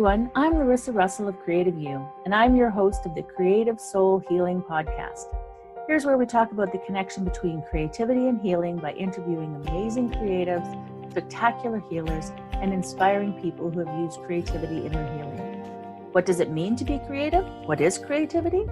everyone, I'm Larissa Russell of Creative You, and I'm your host of the Creative Soul Healing Podcast. Here's where we talk about the connection between creativity and healing by interviewing amazing creatives, spectacular healers, and inspiring people who have used creativity in their healing. What does it mean to be creative? What is creativity?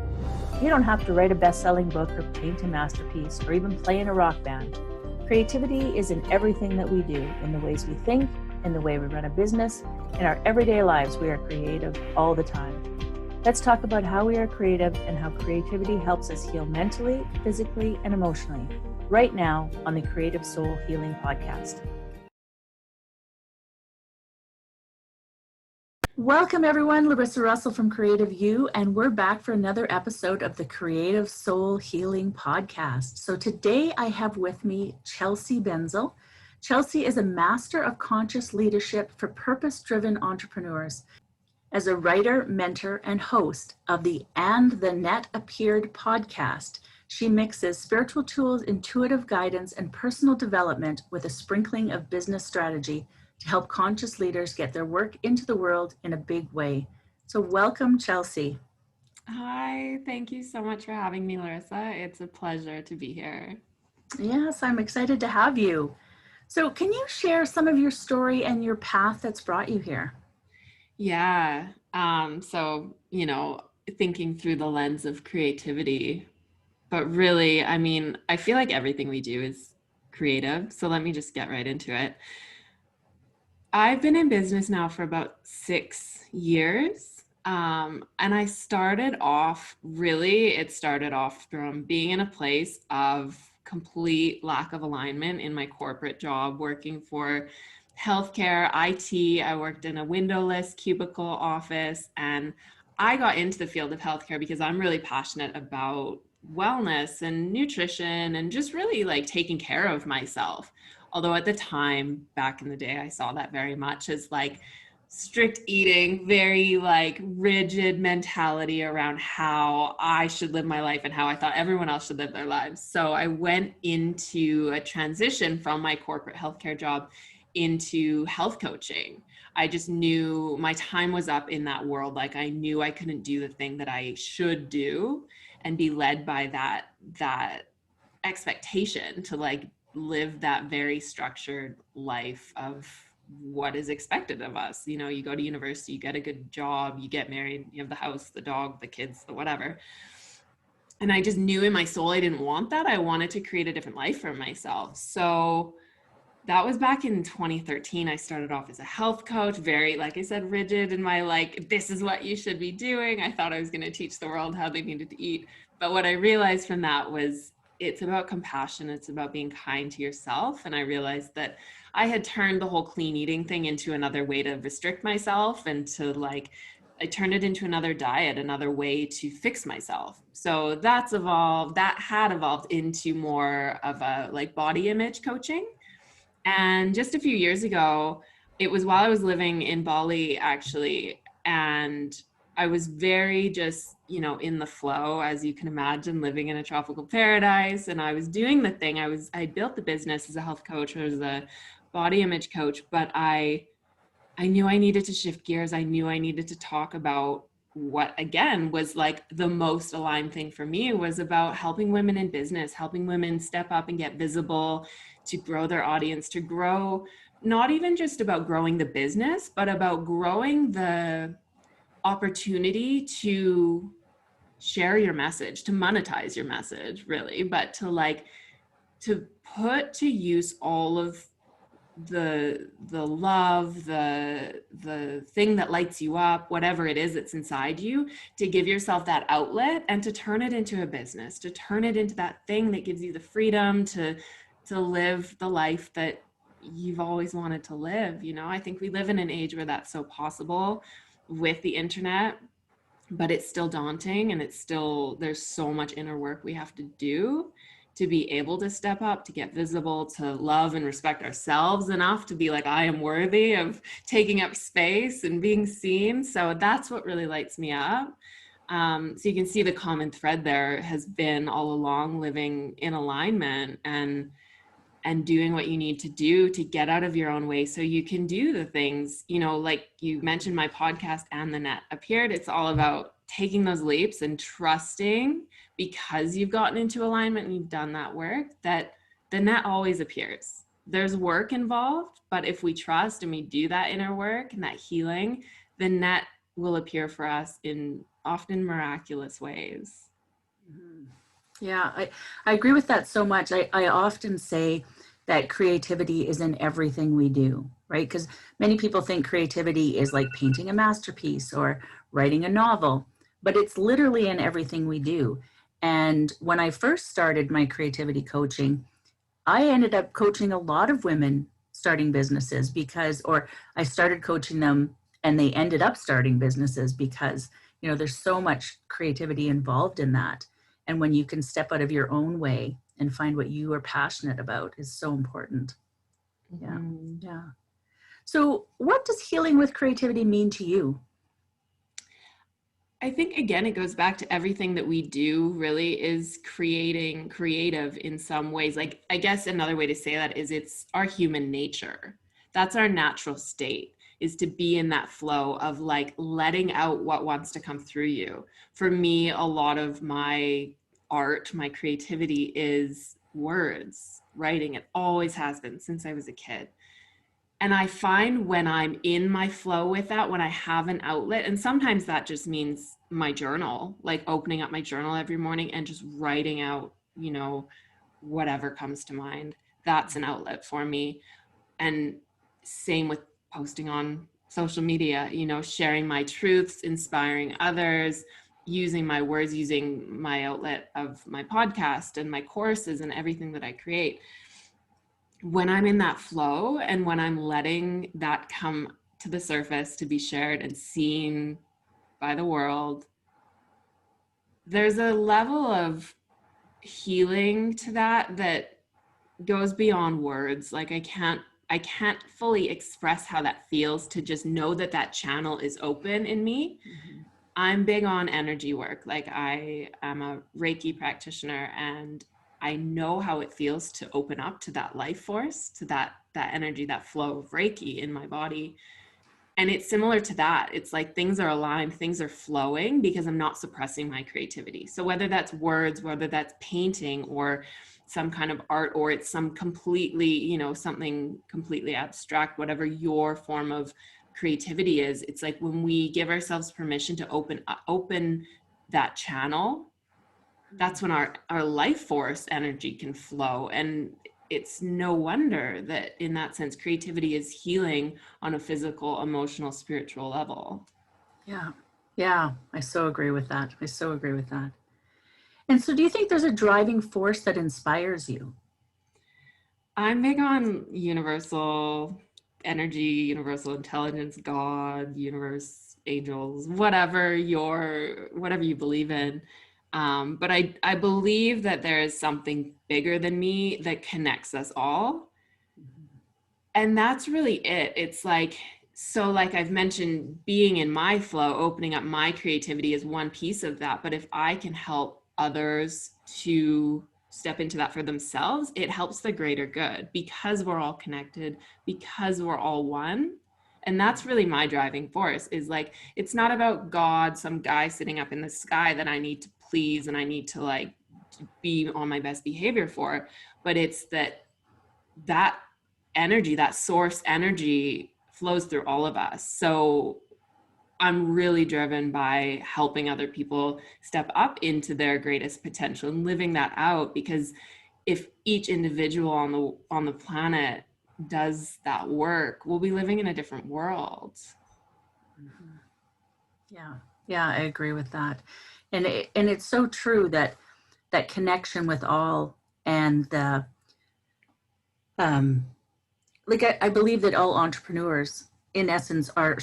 You don't have to write a best-selling book or paint a masterpiece or even play in a rock band. Creativity is in everything that we do, in the ways we think, in the way we run a business. In our everyday lives, we are creative all the time. Let's talk about how we are creative and how creativity helps us heal mentally, physically, and emotionally, right now on the Creative Soul Healing Podcast. Welcome everyone, Larissa Russell from Creative You, and we're back for another episode of the Creative Soul Healing Podcast. So today I have with me Chelsey Benzel. Chelsey is a master of conscious leadership for purpose-driven entrepreneurs. As a writer, mentor, and host of the And the Net Appeared podcast, she mixes spiritual tools, intuitive guidance, and personal development with a sprinkling of business strategy to help conscious leaders get their work into the world in a big way. So welcome, Chelsey. Hi, thank you so much for having me, Larissa. It's a pleasure to be here. Yes, I'm excited to have you. So can you share some of your story and your path that's brought you here? Yeah. Thinking through the lens of creativity, but really, I feel like everything we do is creative. So let me just get right into it. I've been in business now for about 6 years. And it started off from being in a place of complete lack of alignment in my corporate job, working for healthcare, IT. I worked in a windowless cubicle office, and I got into the field of healthcare because I'm really passionate about wellness and nutrition and just really like taking care of myself. Although at the time, back in the day, I saw that very much as like strict eating, very like rigid mentality around how I should live my life and how I thought everyone else should live their lives. So I went into a transition from my corporate healthcare job into health coaching. I just knew my time was up in that world. Like I knew I couldn't do the thing that I should do and be led by that expectation to like live that very structured life of what is expected of us. You know, you go to university, you get a good job, you get married, you have the house, the dog, the kids, the whatever. And I just knew in my soul I didn't want that. I wanted to create a different life for myself. So that was back in 2013. I started off as a health coach, very, like I said, rigid in my like, this is what you should be doing. I thought I was going to teach the world how they needed to eat. But what I realized from that was it's about compassion. It's about being kind to yourself. And I realized that I had turned the whole clean eating thing into another way to restrict myself and to like, I turned it into another diet, another way to fix myself. So that had evolved into more of a like body image coaching. And just a few years ago, it was while I was living in Bali, actually, and I was very just, in the flow, as you can imagine, living in a tropical paradise. And I was doing the thing. I built the business as a health coach, as a body image coach, but I knew I needed to shift gears. I knew I needed to talk about what, again, was like the most aligned thing for me was about helping women in business, helping women step up and get visible, to grow their audience, to grow, not even just about growing the business, but about growing the opportunity to share your message, to monetize your message, really, but to put to use all of the love, the thing that lights you up, whatever it is that's inside you, to give yourself that outlet and to turn it into a business, to turn it into that thing that gives you the freedom to live the life that you've always wanted to live. I think we live in an age where that's so possible with the internet, but it's still daunting, and there's so much inner work we have to do to be able to step up, to get visible, to love and respect ourselves enough to be like, I am worthy of taking up space and being seen. So that's what really lights me up. So you can see the common thread there has been all along living in alignment. And and doing what you need to do to get out of your own way so you can do the things, you know, like you mentioned, my podcast And the Net Appeared. It's all about taking those leaps and trusting, because you've gotten into alignment and you've done that work, that the net always appears. There's work involved, but if we trust and we do that inner work and that healing, the net will appear for us in often miraculous ways. Yeah, I agree with that so much. I often say that creativity is in everything we do, right? Because many people think creativity is like painting a masterpiece or writing a novel, but it's literally in everything we do. And when I first started my creativity coaching, I ended up coaching a lot of women starting businesses or I started coaching them and they ended up starting businesses because, you know, there's so much creativity involved in that. And when you can step out of your own way and find what you are passionate about is so important. Yeah. Mm-hmm. Yeah. So what does healing with creativity mean to you? I think, again, it goes back to everything that we do really is creating creative in some ways. Like, I guess another way to say that is it's our human nature. That's our natural state, is to be in that flow of like letting out what wants to come through you. For me, a lot of my art, my creativity is words, writing. It always has been since I was a kid. And I find when I'm in my flow with that, when I have an outlet, and sometimes that just means my journal, like opening up my journal every morning and just writing out, you know, whatever comes to mind. That's an outlet for me. And same with posting on social media, you know, sharing my truths, inspiring others, using my words, using my outlet of my podcast and my courses and everything that I create. When I'm in that flow and when I'm letting that come to the surface to be shared and seen by the world, there's a level of healing to that goes beyond words. Like I can't fully express how that feels, to just know that that channel is open in me. Mm-hmm. I'm big on energy work. Like I am a Reiki practitioner, and I know how it feels to open up to that life force, to that energy, that flow of Reiki in my body. And it's similar to that. It's like things are aligned, things are flowing because I'm not suppressing my creativity. So whether that's words, whether that's painting or some kind of art, or it's some completely, you know, something completely abstract, whatever your form of creativity is, it's like when we give ourselves permission to open that channel, that's when our life force energy can flow. And it's no wonder that in that sense, creativity is healing on a physical, emotional, spiritual level. Yeah. Yeah. I so agree with that. And so do you think there's a driving force that inspires you? I'm big on universal energy, universal intelligence, God, universe, angels, whatever you believe in. But I believe that there is something bigger than me that connects us all. And that's really it. It's like, so like I've mentioned, being in my flow, opening up my creativity is one piece of that. But if I can help others to step into that for themselves, it helps the greater good, because we're all connected, because we're all one. And that's really my driving force, is like, it's not about God, some guy sitting up in the sky that I need to please and I need to like be on my best behavior for, but it's that energy, that source energy flows through all of us. So I'm really driven by helping other people step up into their greatest potential and living that out, because if each individual on the planet does that work, we'll be living in a different world. Mm-hmm. Yeah, I agree with that. And it's so true that connection with all, and the like I believe that all entrepreneurs in essence are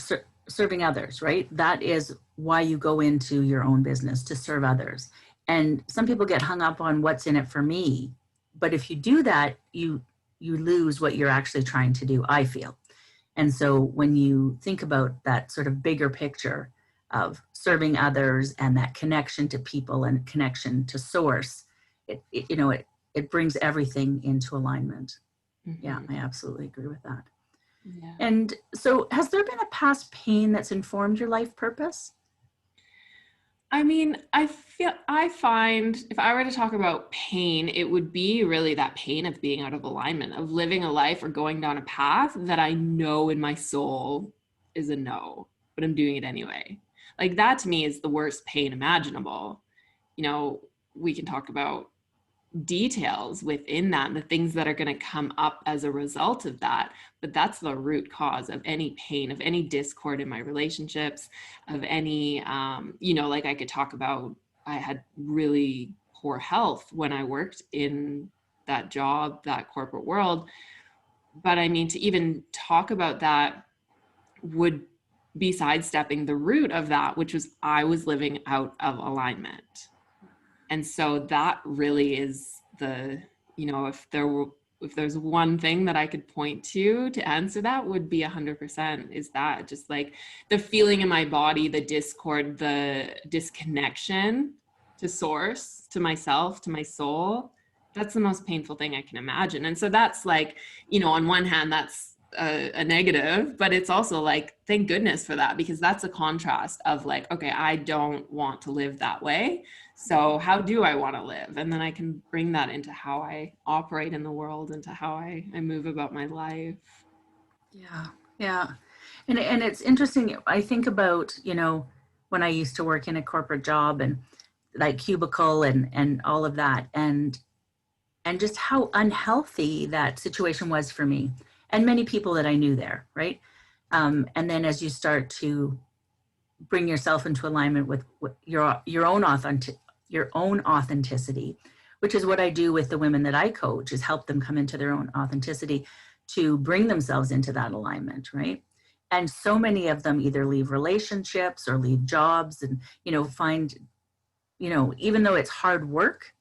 serving others, right? That is why you go into your own business, to serve others. And some people get hung up on what's in it for me, but if you do that, you lose what you're actually trying to do, I feel. And so when you think about that sort of bigger picture of serving others and that connection to people and connection to source, it brings everything into alignment. Yeah, I absolutely agree with that. Yeah. And so has there been a past pain that's informed your life purpose? I mean, I find if I were to talk about pain, it would be really that pain of being out of alignment, of living a life or going down a path that I know in my soul is a no, but I'm doing it anyway. Like that to me is the worst pain imaginable. You know, we can talk about details within that, the things that are going to come up as a result of that, but that's the root cause of any pain, of any discord in my relationships, of any like I could talk about, I had really poor health when I worked in that job, that corporate world. But I mean, to even talk about that would be sidestepping the root of that, which was I was living out of alignment. And so that really is the, if there's one thing that I could point to answer that, would be 100% is that just like the feeling in my body, the discord, the disconnection to source, to myself, to my soul. That's the most painful thing I can imagine. And so that's like, on one hand, that's a negative, but it's also like, thank goodness for that, because that's a contrast of like, okay, I don't want to live that way. So how do I want to live? And then I can bring that into how I operate in the world, into how I move about my life. Yeah. Yeah. And it's interesting. I think about, when I used to work in a corporate job and like cubicle and all of that, and just how unhealthy that situation was for me and many people that I knew there, right? And then as you start to bring yourself into alignment with your own authenticity, which is what I do with the women that I coach, is help them come into their own authenticity to bring themselves into that alignment, right? And so many of them either leave relationships or leave jobs and, find, even though it's hard work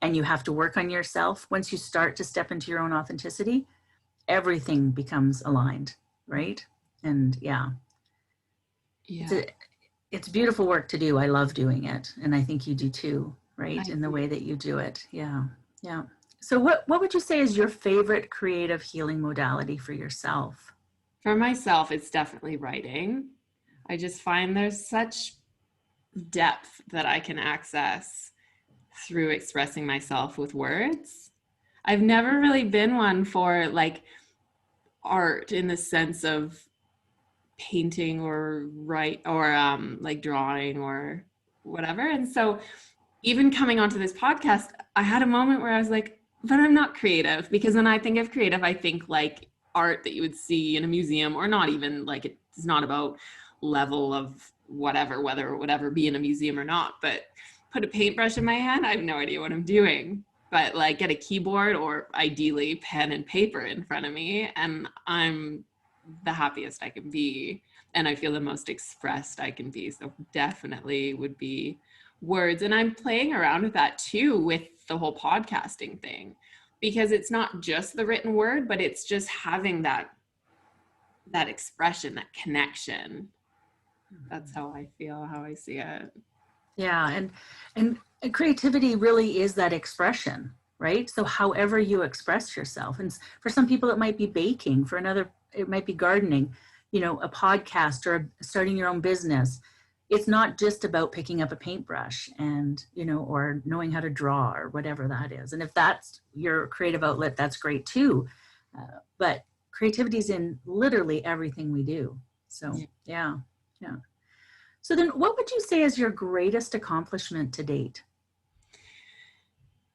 and you have to work on yourself, once you start to step into your own authenticity, everything becomes aligned, right? And yeah. It's beautiful work to do. I love doing it. And I think you do too, right? In the way that you do it. Yeah. Yeah. So what would you say is your favorite creative healing modality for yourself? For myself, it's definitely writing. I just find there's such depth that I can access through expressing myself with words. I've never really been one for like art in the sense of painting or like drawing or whatever. And so even coming onto this podcast, I had a moment where I was like, but I'm not creative, because when I think of creative, I think like art that you would see in a museum, or not even like, it's not about level of whatever, whether it would ever be in a museum or not, but put a paintbrush in my hand, I have no idea what I'm doing. But like get a keyboard or ideally pen and paper in front of me, and I'm the happiest I can be. And I feel the most expressed I can be. So definitely would be words. And I'm playing around with that too, with the whole podcasting thing, because it's not just the written word, but it's just having that expression, that connection. That's how I feel, how I see it. Yeah. And creativity really is that expression, right? So however you express yourself, and for some people it might be baking, for another it might be gardening, a podcast or starting your own business. It's not just about picking up a paintbrush and, or knowing how to draw or whatever that is. And if that's your creative outlet, that's great too. But creativity is in literally everything we do. So yeah. So then what would you say is your greatest accomplishment to date?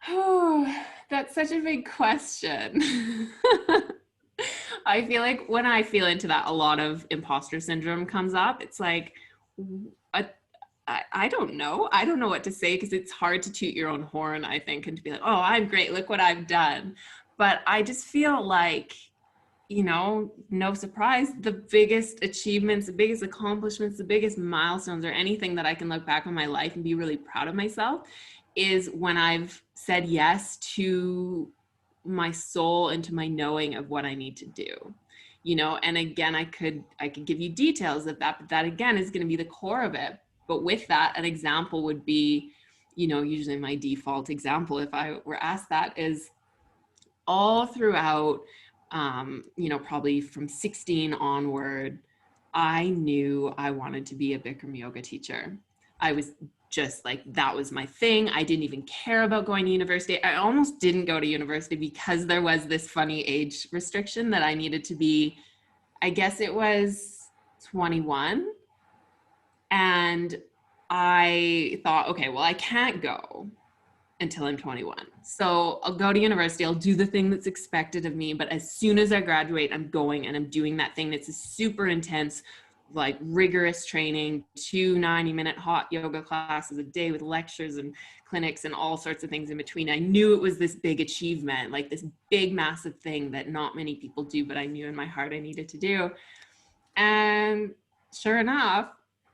Oh, that's such a big question. I feel like when I feel into that, a lot of imposter syndrome comes up. It's like, I don't know. I don't know what to say, because it's hard to toot your own horn, I think, and to be like, oh, I'm great. Look what I've done. But I just feel like, no surprise, the biggest achievements, the biggest accomplishments, the biggest milestones, or anything that I can look back on my life and be really proud of myself is when I've said yes to my soul and to my knowing of what I need to do. And again, I could give you details of that, but that again is going to be the core of it. But with that, an example would be, usually my default example, if I were asked that, is all throughout probably from 16 onward, I knew I wanted to be a Bikram yoga teacher. I was just like, that was my thing. I didn't even care about going to university. I almost didn't go to university because there was this funny age restriction that I needed to be, I guess it was 21. And I thought, okay, well, I can't go until I'm 21. So I'll go to university, I'll do the thing that's expected of me. But as soon as I graduate, I'm going and I'm doing that thing that's a super intense, like rigorous training, 2 90-minute hot yoga classes a day with lectures and clinics and all sorts of things in between. I knew it was this big achievement, like this big, massive thing that not many people do, but I knew in my heart I needed to do. And sure enough,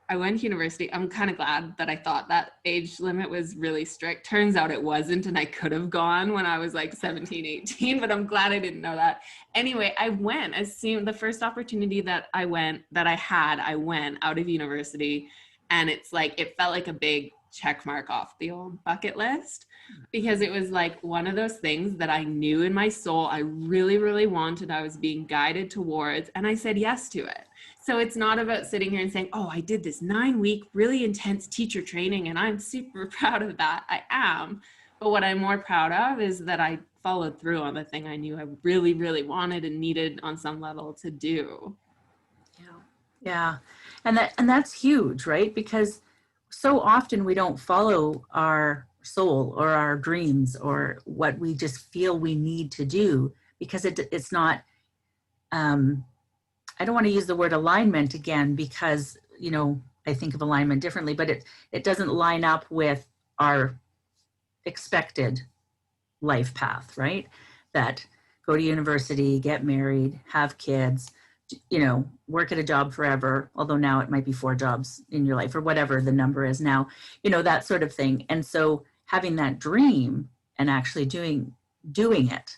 I went to university. I'm kind of glad that I thought that age limit was really strict. Turns out it wasn't, and I could have gone when I was like 17, 18, but I'm glad I didn't know that. Anyway, I went as soon, the first opportunity that I went out of university, and it's like, it felt like a big check mark off the old bucket list, because it was like one of those things that I knew in my soul I really, really wanted. I was being guided towards, and I said yes to it. So it's not about sitting here and saying, oh, I did this 9-week, really intense teacher training, and I'm super proud of that. I am. But what I'm more proud of is that I followed through on the thing I knew I really, really wanted and needed on some level to do. Yeah. And that's huge, right? Because so often we don't follow our soul or our dreams or what we just feel we need to do, because it's not, I don't want to use the word alignment again, because, I think of alignment differently, but it doesn't line up with our expected life path, right? That go to university, get married, have kids, work at a job forever, although now it might be 4 jobs in your life or whatever the number is now, that sort of thing. And so having that dream and actually doing it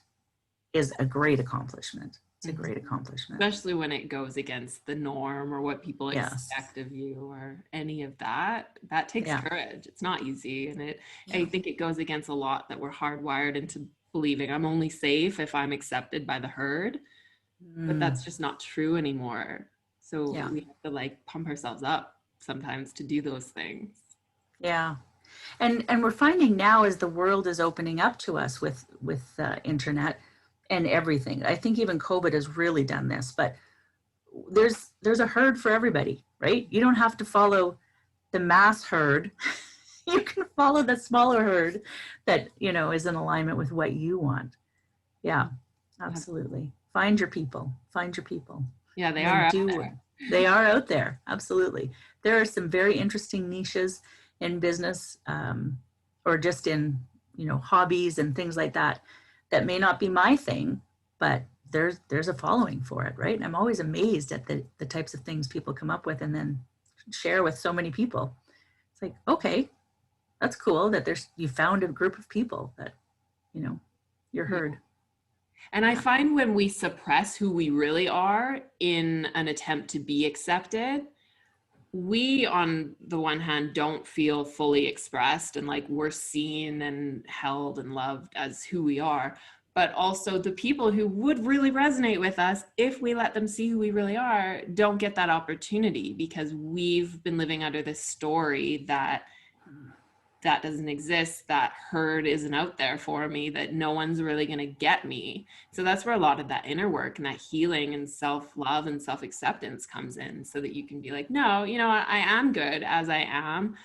is a great accomplishment. It's a great accomplishment. Especially when it goes against the norm or what people expect of you or any of that. That takes courage. It's not easy. And I think it goes against a lot that we're hardwired into believing I'm only safe if I'm accepted by the herd. But that's just not true anymore. So we have to like pump ourselves up sometimes to do those things. Yeah. And we're finding now, as the world is opening up to us with internet and everything, I think even COVID has really done this, but there's a herd for everybody, right? You don't have to follow the mass herd. You can follow the smaller herd that, is in alignment with what you want. Yeah, absolutely. Find your people. Yeah, they are out there. They are out there. Absolutely. There are some very interesting niches in business, or just in, hobbies and things like that may not be my thing, but there's a following for it, right? And I'm always amazed at the types of things people come up with and then share with so many people. It's like, okay, that's cool that you found a group of people that, you're heard. And I find when we suppress who we really are in an attempt to be accepted, we, on the one hand, don't feel fully expressed and like we're seen and held and loved as who we are. But also the people who would really resonate with us, if we let them see who we really are, don't get that opportunity because we've been living under this story that doesn't exist, that herd isn't out there for me, that no one's really going to get me. So that's where a lot of that inner work and that healing and self-love and self-acceptance comes in, so that you can be like, no, I am good as I am,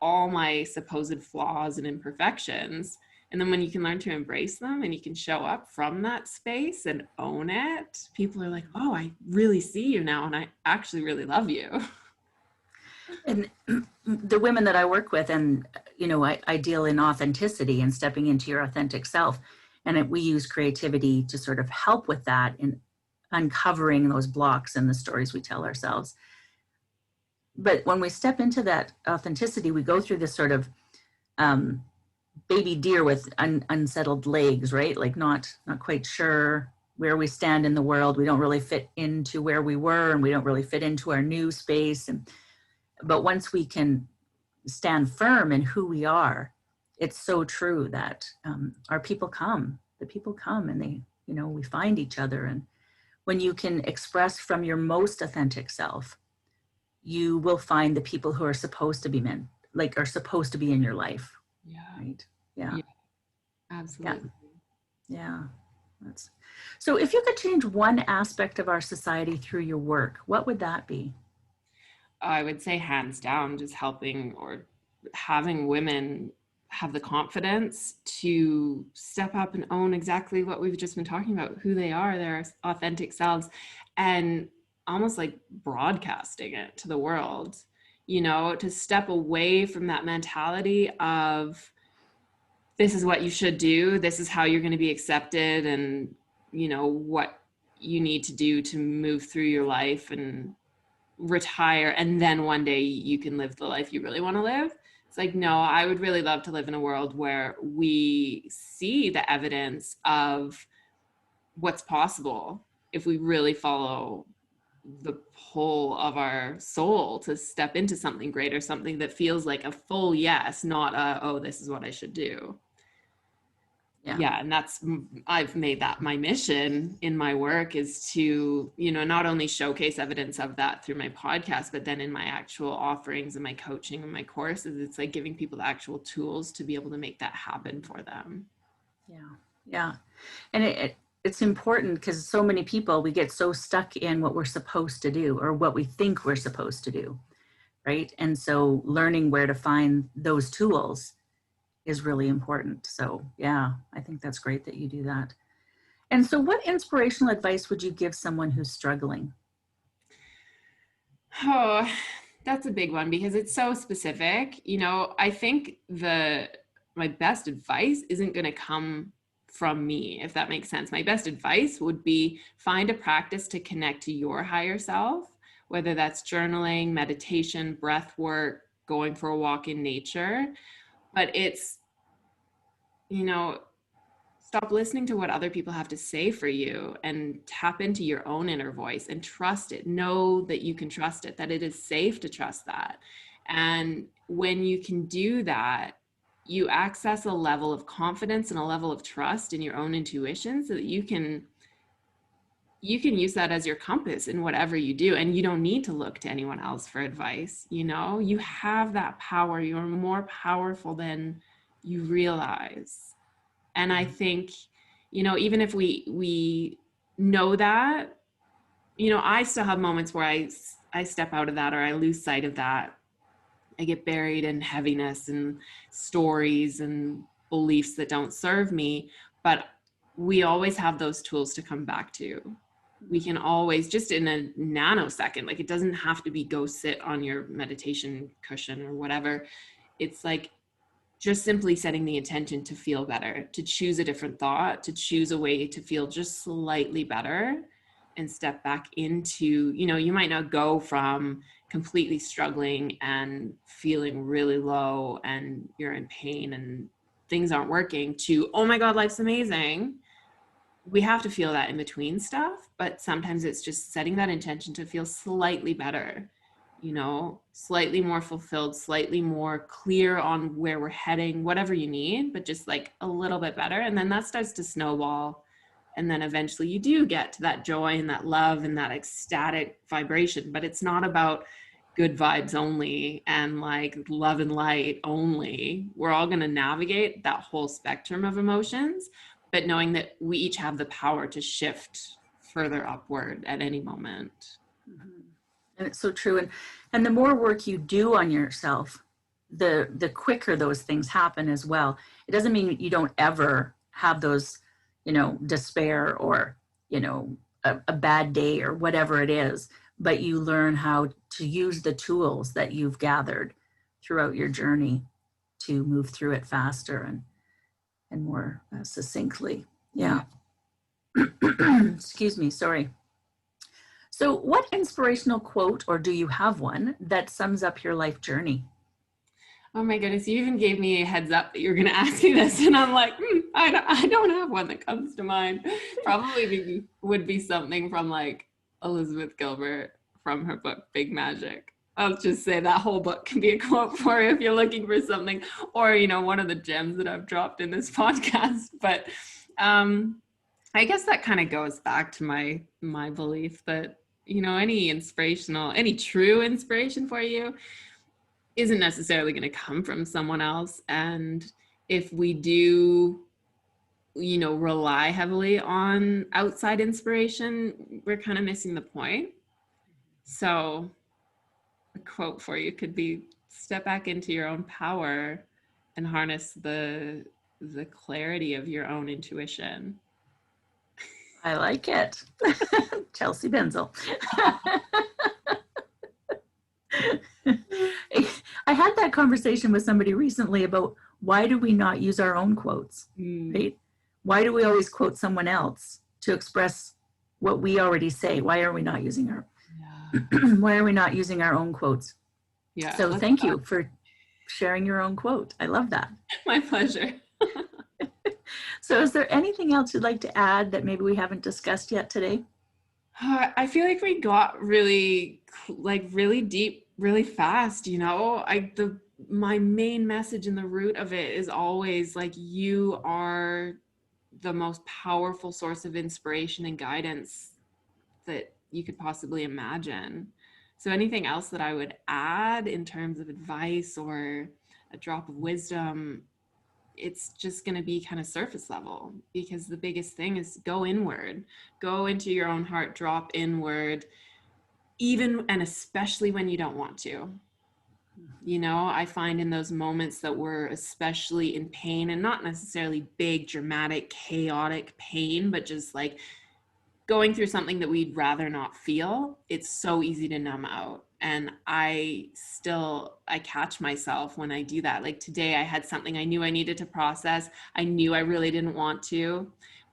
all my supposed flaws and imperfections. And then when you can learn to embrace them and you can show up from that space and own it, people are like, oh, I really see you now and I actually really love you. And the women that I work with, and I deal in authenticity and stepping into your authentic self, and we use creativity to sort of help with that in uncovering those blocks and the stories we tell ourselves. But when we step into that authenticity, we go through this sort of baby deer with unsettled legs, right? Like not quite sure where we stand in the world. We don't really fit into where we were, and we don't really fit into our new space. But once we can stand firm in who we are, it's so true that the people come and they we find each other. And when you can express from your most authentic self, you will find the people who are supposed to be are supposed to be in your life. Yeah. Right. Yeah. Yeah, absolutely. Yeah. So if you could change one aspect of our society through your work, what would that be? I would say hands down, just helping or having women have the confidence to step up and own exactly what we've just been talking about, who they are, their authentic selves, and almost like broadcasting it to the world, to step away from that mentality of this is what you should do, this is how you're going to be accepted, and what you need to do to move through your life and retire, and then one day you can live the life you really want to live. It's like, no, I would really love to live in a world where we see the evidence of what's possible if we really follow the pull of our soul to step into something greater, something that feels like a full yes, not a, oh, this is what I should do. Yeah. And I've made that my mission in my work, is to, not only showcase evidence of that through my podcast, but then in my actual offerings and my coaching and my courses, it's like giving people the actual tools to be able to make that happen for them. Yeah. Yeah. And it's important because so many people, we get so stuck in what we're supposed to do or what we think we're supposed to do. Right. And so learning where to find those tools is really important. So yeah, I think that's great that you do that. And so what inspirational advice would you give someone who's struggling? Oh, that's a big one because it's so specific. I think my best advice isn't going to come from me, if that makes sense. My best advice would be find a practice to connect to your higher self, whether that's journaling, meditation, breath work, going for a walk in nature. But it's, stop listening to what other people have to say for you and tap into your own inner voice and trust it. Know that you can trust it, that it is safe to trust that. And when you can do that, you access a level of confidence and a level of trust in your own intuition so that you can use that as your compass in whatever you do. And you don't need to look to anyone else for advice. You have that power. You're more powerful than you realize. And I think, even if we know that, I still have moments where I step out of that, or I lose sight of that. I get buried in heaviness and stories and beliefs that don't serve me, but we always have those tools to come back to. We can always, just in a nanosecond, like it doesn't have to be go sit on your meditation cushion or whatever. It's like just simply setting the intention to feel better, to choose a different thought, to choose a way to feel just slightly better and step back into, you might not go from completely struggling and feeling really low and you're in pain and things aren't working to, oh my God, life's amazing. We have to feel that in between stuff, but sometimes it's just setting that intention to feel slightly better, slightly more fulfilled, slightly more clear on where we're heading, whatever you need, but just like a little bit better. And then that starts to snowball. And then eventually you do get to that joy and that love and that ecstatic vibration, but it's not about good vibes only and like love and light only. We're all going to navigate that whole spectrum of emotions, but knowing that we each have the power to shift further upward at any moment. Mm-hmm. And it's so true. And the more work you do on yourself, the quicker those things happen as well. It doesn't mean you don't ever have those, despair or, a bad day or whatever it is, but you learn how to use the tools that you've gathered throughout your journey to move through it faster and more succinctly. Yeah. Excuse me. Sorry. So what inspirational quote, or do you have one, that sums up your life journey? Oh my goodness, you even gave me a heads up that you're going to ask me this. And I'm like, I don't have one that comes to mind. Probably would be something from like Elizabeth Gilbert from her book, Big Magic. I'll just say that whole book can be a quote for you if you're looking for something, or, one of the gems that I've dropped in this podcast. But I guess that kind of goes back to my belief that, any true inspiration for you isn't necessarily going to come from someone else. And if we do, rely heavily on outside inspiration, we're kind of missing the point. So a quote for you could be, step back into your own power and harness the clarity of your own intuition. I like it. Chelsey Benzel. I had that conversation with somebody recently about why do we not use our own quotes, right? Why do we always quote someone else to express what we already say? Why are we not using why are we not using our own quotes? Yeah. So thank you for sharing your own quote. I love that. My pleasure. So is there anything else you'd like to add that maybe we haven't discussed yet today? I feel like we got really deep really fast. My main message in the root of it is always like, you are the most powerful source of inspiration and guidance that you could possibly imagine. So anything else that I would add in terms of advice or a drop of wisdom, it's just going to be kind of surface level, because the biggest thing is go inward, go into your own heart, drop inward, even and especially when you don't want to. I find in those moments that we're especially in pain, and not necessarily big, dramatic, chaotic pain, but just like going through something that we'd rather not feel, it's so easy to numb out. And I catch myself when I do that. Like today I had something I knew I needed to process. I knew I really didn't want to,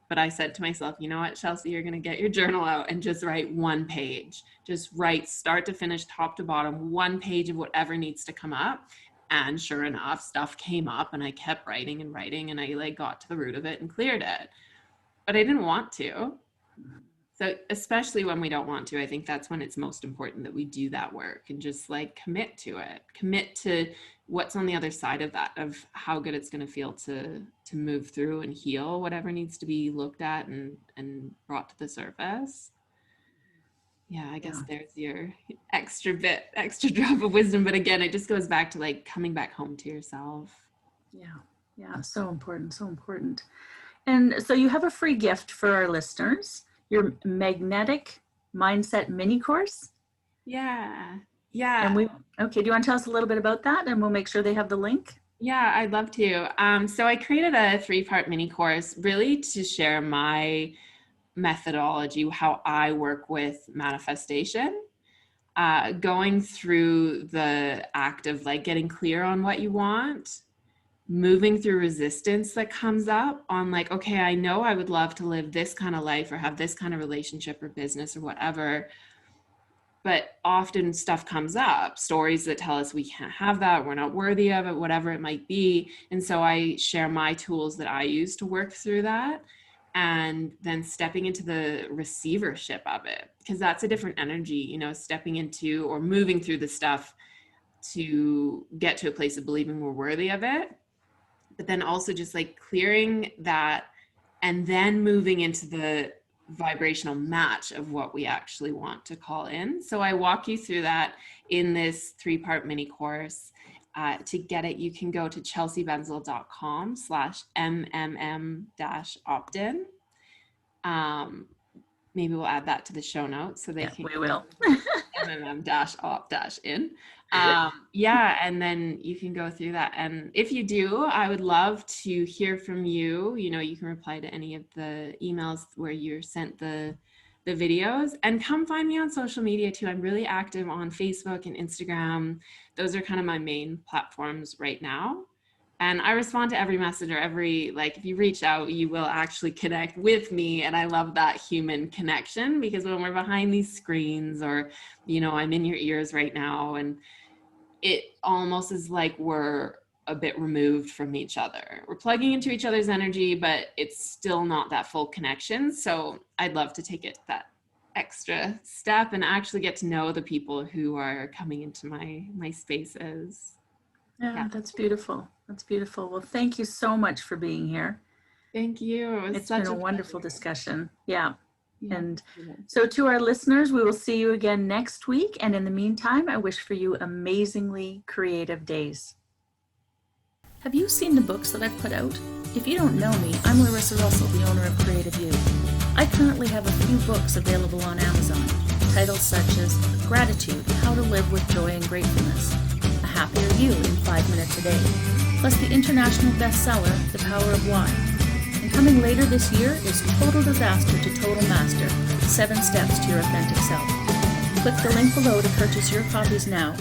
but I said to myself, you know what, Chelsey, you're going to get your journal out and just write one page. Just write start to finish, top to bottom, one page of whatever needs to come up. And sure enough, stuff came up, and I kept writing and writing, and I got to the root of it and cleared it. But I didn't want to. So especially when we don't want to, I think that's when it's most important that we do that work and just like commit to it, commit to what's on the other side of that, of how good it's going to feel to move through and heal whatever needs to be looked at and brought to the surface. Yeah, I guess there's your extra drop of wisdom. But again, it just goes back to like coming back home to yourself. Yeah, so important, so important. And so you have a free gift for our listeners, your magnetic mindset mini course. Yeah. And do you want to tell us a little bit about that, and we'll make sure they have the link? Yeah, I'd love to. So I created a 3-part mini course really to share my methodology, how I work with manifestation, going through the act of like getting clear on what you want, moving through resistance that comes up on like, okay, I know I would love to live this kind of life or have this kind of relationship or business or whatever, but often stuff comes up, stories that tell us we can't have that, we're not worthy of it, whatever it might be. And so I share my tools that I use to work through that, and then stepping into the receivership of it, because that's a different energy, stepping into or moving through the stuff to get to a place of believing we're worthy of it, but then also just like clearing that and then moving into the vibrational match of what we actually want to call in. So I walk you through that in this 3-part mini course. To get it, you can go to chelseybenzl.com/mmm-opt-in. Maybe we'll add that to the show notes so they can. We will. mmm-opt-in. And then you can go through that. And if you do, I would love to hear from you. You can reply to any of the emails where you're sent the videos, and come find me on social media too. I'm really active on Facebook and Instagram. Those are kind of my main platforms right now. And I respond to every message, or if you reach out, you will actually connect with me. And I love that human connection, because when we're behind these screens, or, I'm in your ears right now, and it almost is like we're a bit removed from each other. We're plugging into each other's energy, but it's still not that full connection. So I'd love to take it that extra step and actually get to know the people who are coming into my spaces. Yeah, that's beautiful. That's beautiful. Well, thank you so much for being here. Thank you. It's been a wonderful discussion. Yeah. Yeah. And so to our listeners, we will see you again next week. And in the meantime, I wish for you amazingly creative days. Have you seen the books that I've put out? If you don't know me, I'm Larissa Russell, the owner of Creative You. I currently have a few books available on Amazon, titles such as Gratitude, How to Live with Joy and Gratefulness, A Happier You in 5 Minutes a Day, plus the international bestseller, The Power of Why. And coming later this year is Total Disaster to Total Master, 7 Steps to Your Authentic Self. Click the link below to purchase your copies now